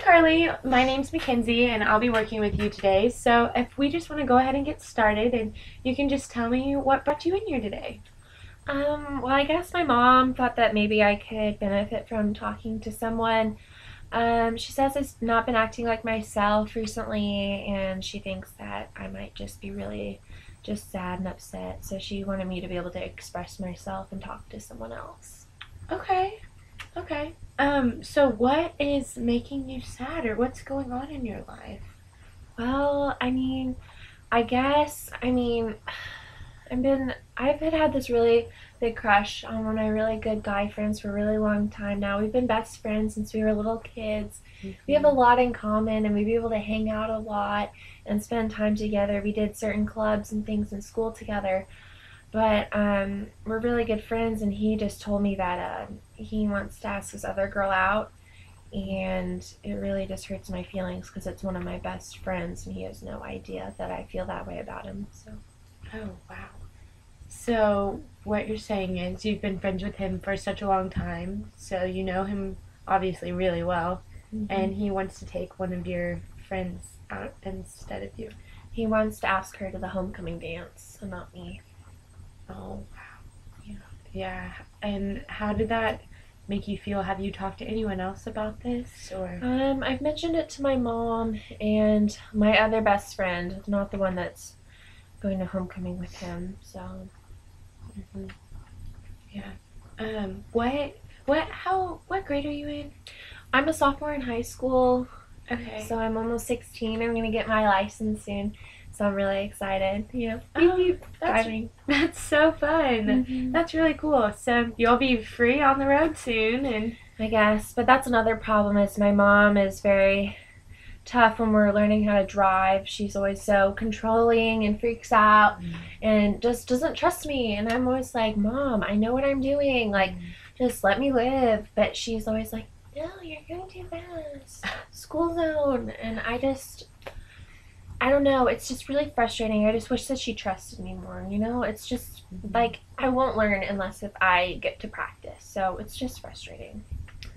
Carly, my name's MaKenzie and I'll be working with you today. So if we just want to go ahead and get started and you can just tell me what brought you in here today. Well, I guess my mom thought that maybe I could benefit from talking to someone. She says I've not been acting like myself recently, and she thinks that I might just be really just sad and upset. So she wanted me to be able to express myself and talk to someone else. Okay, okay. So what is making you sad or what's going on in your life? Well, I guess, I've had this really big crush on one of my really good guy friends for a really long time now. We've been best friends since we were little kids. We have a lot in common and we'd be able to hang out a lot and spend time together. We did certain clubs and things in school together. But we're really good friends, and he just told me that he wants to ask this other girl out, and it really just hurts my feelings because it's one of my best friends, and he has no idea that I feel that way about him. So. Oh, wow. So what you're saying is you've been friends with him for such a long time, so you know him obviously really well, and he wants to take one of your friends out instead of you. He wants to ask her to the homecoming dance, and not me. Oh, wow. Yeah. Yeah. And how did that make you feel? Have you talked to anyone else about this or? I've mentioned it to my mom and my other best friend, not the one that's going to homecoming with him. So. Mhm. Yeah. What grade are you in? I'm a sophomore in high school, Okay. so I'm almost 16. I'm gonna get my license soon, so I'm really excited. Oh, Driving. that's so fun. That's really cool. So you'll be free on the road soon, and I guess, but that's another problem. Is my mom is very tough when we're learning how to drive. She's always so controlling and freaks out and just doesn't trust me. And I'm always like, Mom, I know what I'm doing. Like, just let me live. But she's always like, no, you're going too fast. School zone. And I don't know. It's just really frustrating. I just wish that she trusted me more. It's just like I won't learn unless if I get to practice. So it's just frustrating.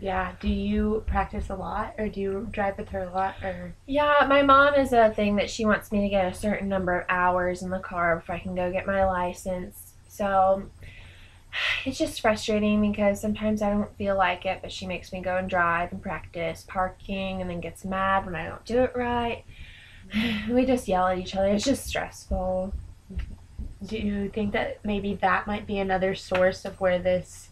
yeah. Do you practice a lot, or do you drive with her a lot, or? Yeah, my mom is a thing that she wants me to get a certain number of hours in the car before I can go get my license. So it's just frustrating because sometimes I don't feel like it, but she makes me go and drive and practice parking and then gets mad when I don't do it right. We just yell at each other. It's just stressful. Do you think that maybe that might be another source of where this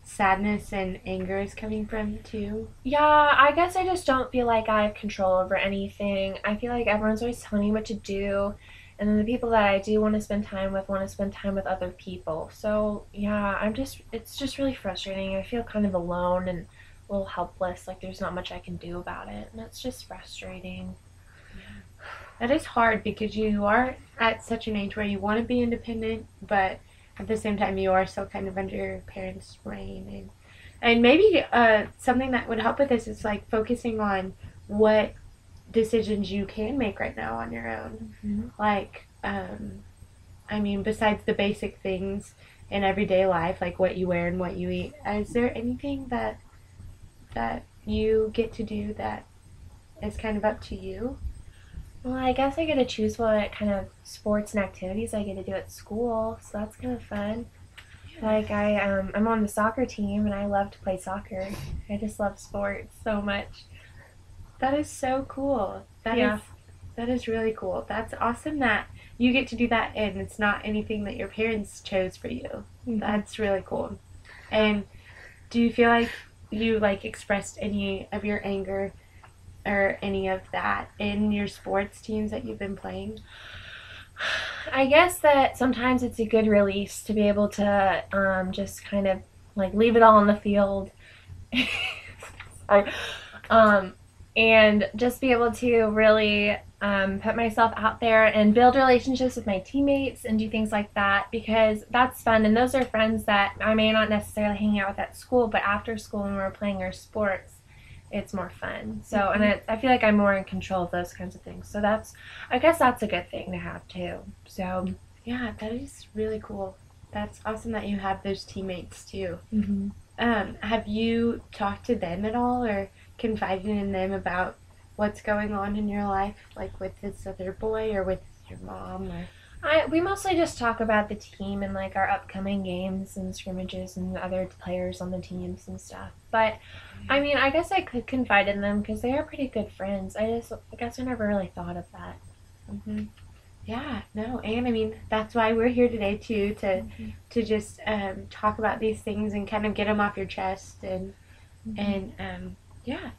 sadness and anger is coming from too? Yeah, I guess I just don't feel like I have control over anything. I feel like everyone's always telling me what to do, and then the people that I do want to spend time with want to spend time with other people. So, yeah, it's just really frustrating. I feel kind of alone and a little helpless, like there's not much I can do about it, and that's just frustrating. That is hard because you are at such an age where you want to be independent, but at the same time you are still kind of under your parents' reign. And maybe something that would help with this is like focusing on what decisions you can make right now on your own. Like, I mean, besides the basic things in everyday life, like what you wear and what you eat, is there anything that you get to do that is kind of up to you? Well, I guess I get to choose what kind of sports and activities I get to do at school, so that's kind of fun. Like I'm on the soccer team and I love to play soccer. I just love sports so much. That is so cool. Yeah. That is really cool. That's awesome that you get to do that and it's not anything that your parents chose for you. That's really cool. And do you feel like you like expressed any of your anger or any of that in your sports teams that you've been playing? I guess that sometimes it's a good release to be able to just kind of like leave it all on the field. I, um, and just be able to really put myself out there and build relationships with my teammates and do things like that because that's fun. And those are friends that I may not necessarily hang out with at school, but after school when we're playing our sports, it's more fun. So, and I feel like I'm more in control of those kinds of things. So I guess that's a good thing to have too. So, yeah, that is really cool. That's awesome that you have those teammates too. mm-hmm. Have you talked to them at all or confiding in them about what's going on in your life, like with this other boy or with your mom? Or We mostly just talk about the team and like our upcoming games and scrimmages and other players on the teams and stuff. But I mean, I guess I could confide in them because they are pretty good friends. I guess I never really thought of that. mm-hmm. Yeah, no, and I mean that's why we're here today too, to just talk about these things and kind of get them off your chest and yeah,